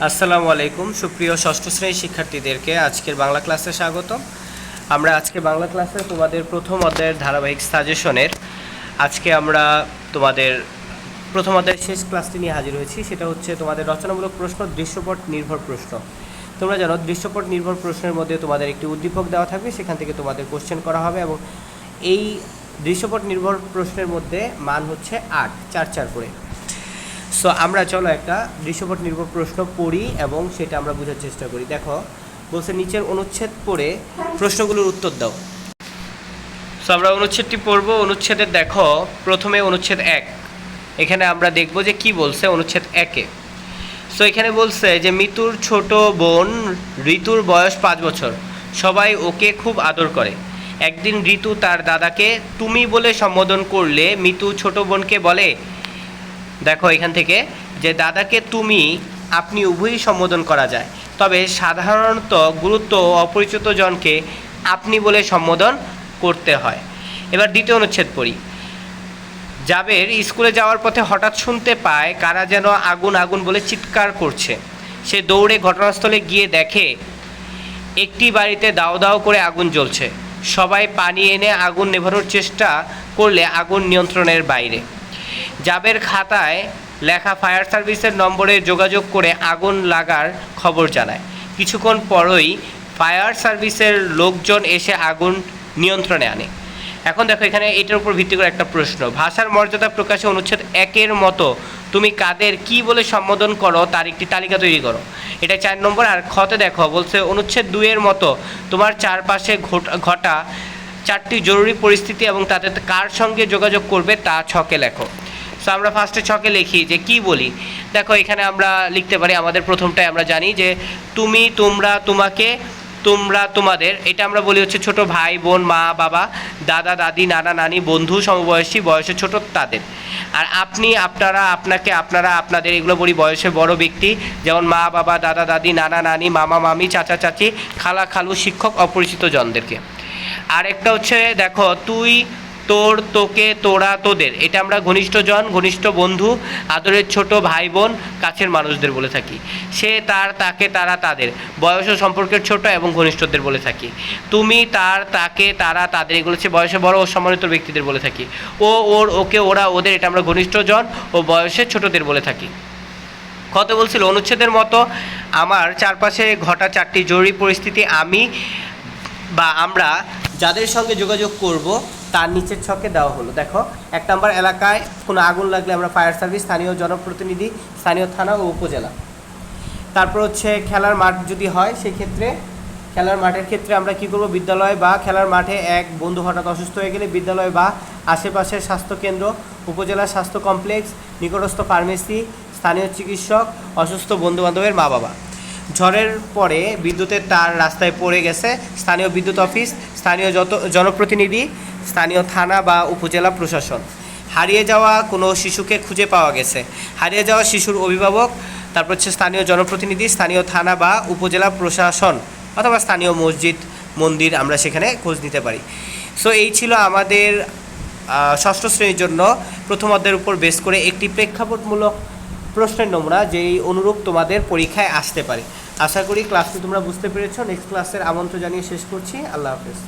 আসসালামু আলাইকুম সুপ্রিয় ষষ্ঠ শ্রেণীর শিক্ষার্থীদেরকে আজকের বাংলা ক্লাসে স্বাগতম। আমরা আজকে বাংলা ক্লাসে তোমাদের প্রথম অধ্যায়ের ধারাবাহিক সাজেশনের আজকে আমরা তোমাদের প্রথম অধ্যায়ের শেষ ক্লাসটি নিয়ে হাজির হয়েছি। সেটা হচ্ছে তোমাদের রচনামূলক প্রশ্ন, দৃশ্যপট নির্ভর প্রশ্ন। তোমরা জানো দৃশ্যপট নির্ভর প্রশ্নের মধ্যে তোমাদের একটি উদ্দীপক দেওয়া থাকবে, সেখান থেকে তোমাদের কোশ্চেন করা হবে এবং এই দৃশ্যপট নির্ভর প্রশ্নের মধ্যে মান হচ্ছে 8, 4 করে। সো আমরা চলো একটা দৃশ্যপট নির্ভর প্রশ্ন পড়ি এবং সেটা আমরা বোঝার চেষ্টা করি। দেখো বলছে নিচের অনুচ্ছেদ পড়ে প্রশ্নগুলোর উত্তর দাও। সো আমরা অনুচ্ছেদটি পড়ব। অনুচ্ছেদের দেখো প্রথমে অনুচ্ছেদ 1, এখানে আমরা দেখব যে কি বলছে অনুচ্ছেদ 1-এ। সো এখানে বলছে যে মিতুর ছোট বোন ঋতুর বয়স 5 বছর, সবাই ওকে খুব আদর করে। একদিন ঋতু তার দাদাকে তুমি বলে সম্বোধন করলে মিতু ছোট বোনকে বলে, দেখো এখান থেকে যে দাদাকে তুমি আপনি উভয়ই সম্বোধন করা যায়, তবে সাধারণত গুরুত্ব ও অপরিচিত জনকে আপনি বলে সম্বোধন করতে হয়। এবার দ্বিতীয় অনুচ্ছেদ পড়ি। জাবের স্কুলে যাওয়ার পথে হঠাৎ শুনতে পায় কারা যেন আগুন আগুন বলে চিৎকার করছে। সে দৌড়ে ঘটনাস্থলে গিয়ে দেখে একটি বাড়িতে দাও দাও করে আগুন জ্বলছে। সবাই পানি এনে আগুন নেভানোর চেষ্টা করলে আগুন নিয়ন্ত্রণের বাইরে। জাবের খাতায় লেখা ফায়ার সার্ভিসের নম্বরে যোগাযোগ করে আগুন লাগার খবর জানায়। কিছুক্ষণ পরই ফায়ার সার্ভিসের লোকজন এসে আগুন নিয়ন্ত্রণে আনে। এখন দেখো এখানে এটার উপর ভিত্তি করে একটা প্রশ্ন, ভাষার মর্যাদা প্রকাশে অনুচ্ছেদ 1-এর মতো তুমি কাদের কি বলে সম্বোধন করো তার একটি তালিকা তৈরি করো। এটা 4 নম্বর। আর খতে দেখো বলছে অনুচ্ছেদ 2-এর মতো তোমার চারপাশে ঘটা 4টি জরুরি পরিস্থিতি এবং তাতে কার সঙ্গে যোগাযোগ করবে তা ছকে লেখো। সো আমরা ফার্স্টে ছকে লিখি যে কি বলি। দেখো এখানে আমরা লিখতে পারি, আমাদের প্রথমটায় আমরা জানি যে তুমি, তোমরা, তোমাকে, তোমরা, তোমাদের। এটা আমরা বলি হচ্ছে ছোট ভাই বোন, মা বাবা, দাদা দাদি, নানা নানি, বন্ধু, সমবয়সী, বয়সে ছোট তাদের। আর আপনি, আপনারা, আপনাকে, আপনারা, আপনাদের, এগুলো বলি বয়সে বড় ব্যক্তি, যেমন মা বাবা, দাদা দাদি, নানা নানি, মামা মামি, চাচা চাচি, খালা খালু, শিক্ষক, অপরিচিত জনদেরকে। আর একটা হচ্ছে দেখো তুই, তোর, তোকে, তোরা, তোদের। এটা আমরা ঘনিষ্ঠ জন, ঘনিষ্ঠ বন্ধু, আদরের ছোট ভাই বোন, কাছের মানুষদের বলে থাকি। সে, তার, তাকে, তারা, তাদের, বয়স ও সম্পর্কের ছোট এবং ঘনিষ্ঠদের বলে থাকি। তুমি, তার, তাকে, তারা, তাদের, এগুলো হচ্ছে বয়সে বড় ও সম্মানিত ব্যক্তিদের বলে থাকি। ও, ওর, ওকে, ওরা, ওদের, এটা আমরা ঘনিষ্ঠ জন ও বয়সে ছোটদের বলে থাকি। কত বলছিল অনুচ্ছেদের মতো আমার চারপাশে ঘটা 4টি জরুরি পরিস্থিতি আমি বা আমরা যাদের সঙ্গে যোগাযোগ করব তার নিচের ছকে দেওয়া হলো। দেখো 1 নম্বর, এলাকায় কোনো আগুন লাগলে আমরা ফায়ার সার্ভিস, স্থানীয় জনপ্রতিনিধি, স্থানীয় থানা ও উপজেলা। তারপর হচ্ছে খেলার মাঠ যদি হয় সেক্ষেত্রে খেলার মাঠের ক্ষেত্রে আমরা কি করব, বিদ্যালয় বা খেলার মাঠে এক বন্ধু হঠাৎ অসুস্থ হয়ে গেলে বিদ্যালয় বা আশেপাশের স্বাস্থ্যকেন্দ্র, উপজেলা স্বাস্থ্য কমপ্লেক্স, নিকটস্থ ফার্মেসি, স্থানীয় চিকিৎসক, অসুস্থ বন্ধুবান্ধবের মা বাবা। ঝড়ের পরে বিদ্যুতের তার রাস্তায় পড়ে গেছে, স্থানীয় বিদ্যুৎ অফিস, স্থানীয় জনপ্রতিনিধি, স্থানীয় থানা বা উপজেলা প্রশাসন। হারিয়ে যাওয়া কোনো শিশুকে খুঁজে পাওয়া গেছে, হারিয়ে যাওয়া শিশুর অভিভাবক। তারপর হচ্ছে স্থানীয় জনপ্রতিনিধি, স্থানীয় থানা বা উপজেলা প্রশাসন অথবা স্থানীয় মসজিদ মন্দির, আমরা সেখানে খোঁজ নিতে পারি। সো এই ছিল আমাদের ষষ্ঠ শ্রেণীর জন্য প্রথম অধ্যায়ের উপর বেস করে একটি প্রেক্ষাপটমূলক প্রশ্নের নমুনা, যেই অনুরূপ তোমাদের পরীক্ষায় আসতে পারে। আশা করি ক্লাসটি তোমরা বুঝতে পেরেছো। নেক্সট ক্লাসের আমন্ত্রণ জানিয়ে শেষ করছি। আল্লাহ হাফেজ।